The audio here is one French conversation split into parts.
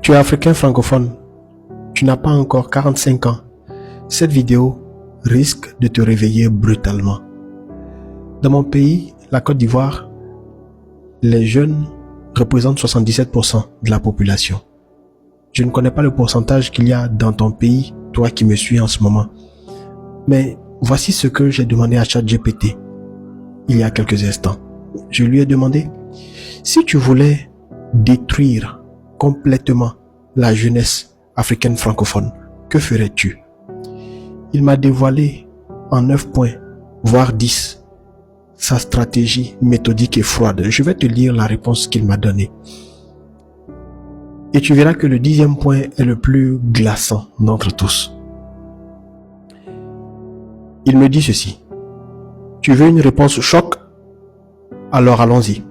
Tu es africain francophone, tu n'as pas encore 45 ans. Cette vidéo risque de te réveiller brutalement. Dans mon pays, la Côte d'Ivoire, les jeunes représentent 77% de la population. Je ne connais pas le pourcentage qu'il y a dans ton pays, toi qui me suis en ce moment. Mais voici ce que j'ai demandé à ChatGPT il y a quelques instants. Je lui ai demandé, si tu voulais détruire complètement la jeunesse africaine francophone, que ferais-tu? Il m'a dévoilé en 9 points, voire 10, sa stratégie méthodique et froide. Je vais te lire la réponse qu'il m'a donnée. Et tu verras que le 10e point est le plus glaçant d'entre tous. Il me dit ceci. Tu veux une réponse choc? Alors allons-y.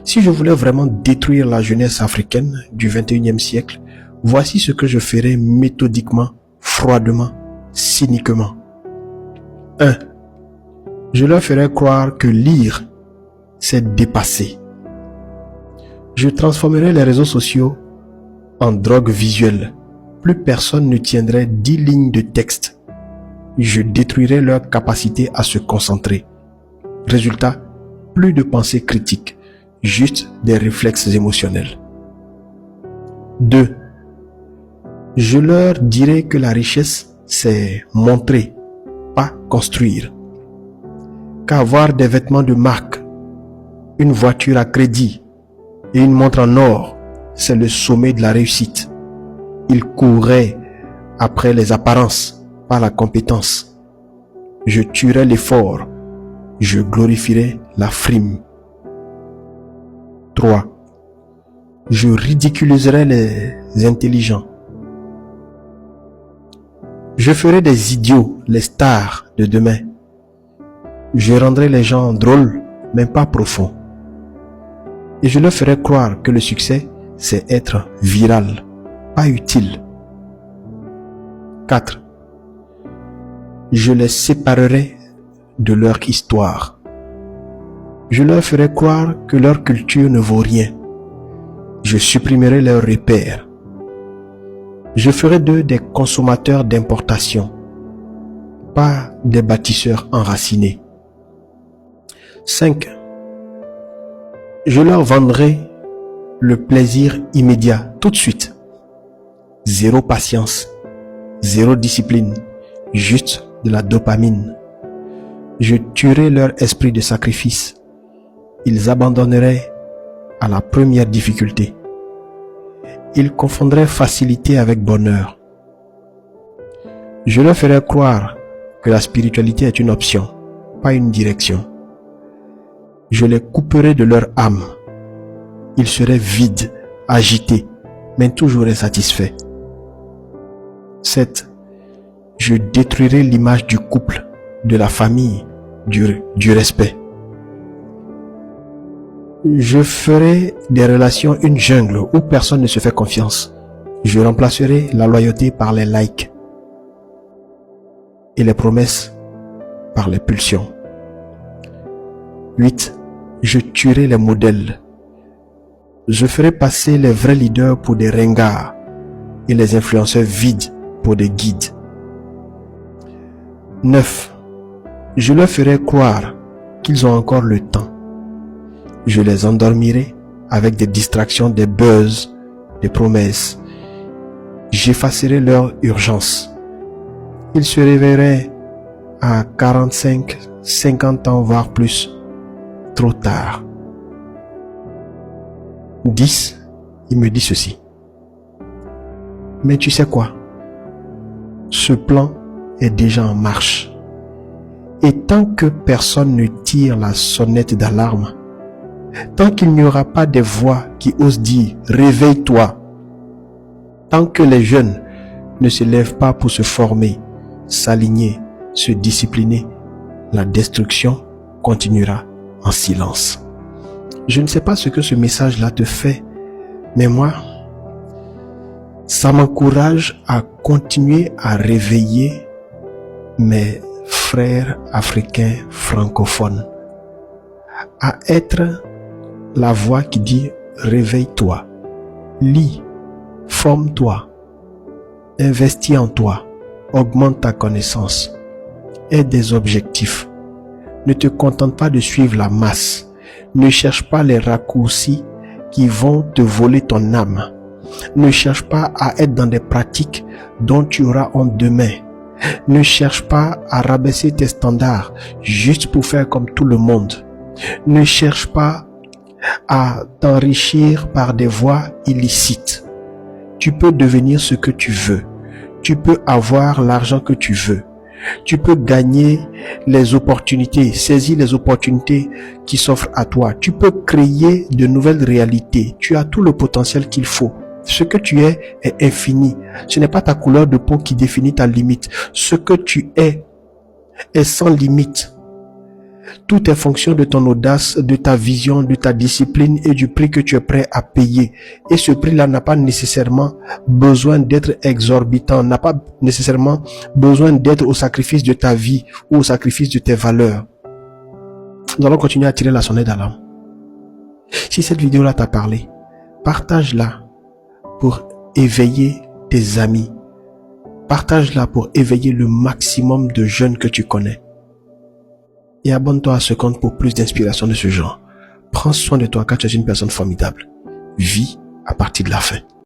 Si je voulais vraiment détruire la jeunesse africaine du 21e siècle, voici ce que je ferais méthodiquement, froidement, cyniquement. 1. Je leur ferais croire que lire, c'est dépasser. Je transformerais les réseaux sociaux en drogue visuelle. Plus personne ne tiendrait 10 lignes de texte. Je détruirais leur capacité à se concentrer. Résultat, plus de pensée critique, juste des réflexes émotionnels. 2. Je leur dirais que la richesse, c'est montrer, pas construire. Qu'avoir des vêtements de marque, une voiture à crédit et une montre en or, c'est le sommet de la réussite. Ils couraient après les apparences, pas la compétence. Je tuerais l'effort, je glorifierais la frime. 3. Je ridiculiserais les intelligents. Je ferai des idiots les stars de demain. Je rendrai les gens drôles, mais pas profonds. Et je leur ferai croire que le succès, c'est être viral, pas utile. 4. Je les séparerai de leur histoire. Je leur ferai croire que leur culture ne vaut rien. Je supprimerai leurs repères. Je ferai d'eux des consommateurs d'importation, pas des bâtisseurs enracinés. 5. Je leur vendrai le plaisir immédiat, tout de suite. Zéro patience, zéro discipline, juste de la dopamine. Je tuerai leur esprit de sacrifice. Ils abandonneraient à la première difficulté. Ils confondraient facilité avec bonheur. Je leur ferai croire que la spiritualité est une option, pas une direction. Je les couperai de leur âme. Ils seraient vides, agités, mais toujours insatisfaits. 7. Je détruirai l'image du couple, de la famille, du respect. Je ferai des relations une jungle où personne ne se fait confiance. Je remplacerai la loyauté par les likes et les promesses par les pulsions. 8. Je tuerai les modèles. Je ferai passer les vrais leaders pour des ringards et les influenceurs vides pour des guides. 9. Je leur ferai croire qu'ils ont encore le temps. Je les endormirai avec des distractions, des buzz, des promesses. J'effacerai leur urgence. Ils se réveilleraient à 45, 50 ans, voire plus. Trop tard. 10. Il me dit ceci. Mais tu sais quoi? Ce plan est déjà en marche. Et tant que personne ne tire la sonnette d'alarme, tant qu'il n'y aura pas des voix qui osent dire « réveille-toi », tant que les jeunes ne se lèvent pas pour se former, s'aligner, se discipliner, la destruction continuera en silence. Je ne sais pas ce que ce message-là te fait, mais moi, ça m'encourage à continuer à réveiller mes frères africains francophones, à être la voix qui dit réveille-toi, lis, Forme-toi. Investis en toi. Augmente ta connaissance. Aie des objectifs. Ne te contente pas de suivre la masse. Ne cherche pas les raccourcis qui vont te voler ton âme. Ne cherche pas à être dans des pratiques dont tu auras honte demain. Ne cherche pas à rabaisser tes standards juste pour faire comme tout le monde. Ne cherche pas à t'enrichir par des voies illicites. Tu peux devenir ce que tu veux. Tu peux avoir l'argent que tu veux. Tu peux gagner les opportunités, saisir les opportunités qui s'offrent à toi. Tu peux créer de nouvelles réalités. Tu as tout le potentiel qu'il faut. Ce que tu es est infini. Ce n'est pas ta couleur de peau qui définit ta limite. Ce que tu es sans limite. Tout est fonction de ton audace, de ta vision, de ta discipline et du prix que tu es prêt à payer. Et ce prix-là n'a pas nécessairement besoin d'être exorbitant, n'a pas nécessairement besoin d'être au sacrifice de ta vie ou au sacrifice de tes valeurs. Nous allons continuer à tirer la sonnette d'alarme. Si cette vidéo-là t'a parlé, partage-la pour éveiller tes amis. Partage-la pour éveiller le maximum de jeunes que tu connais. Et abonne-toi à ce compte pour plus d'inspiration de ce genre. Prends soin de toi car tu es une personne formidable. Vis à partir de la fin.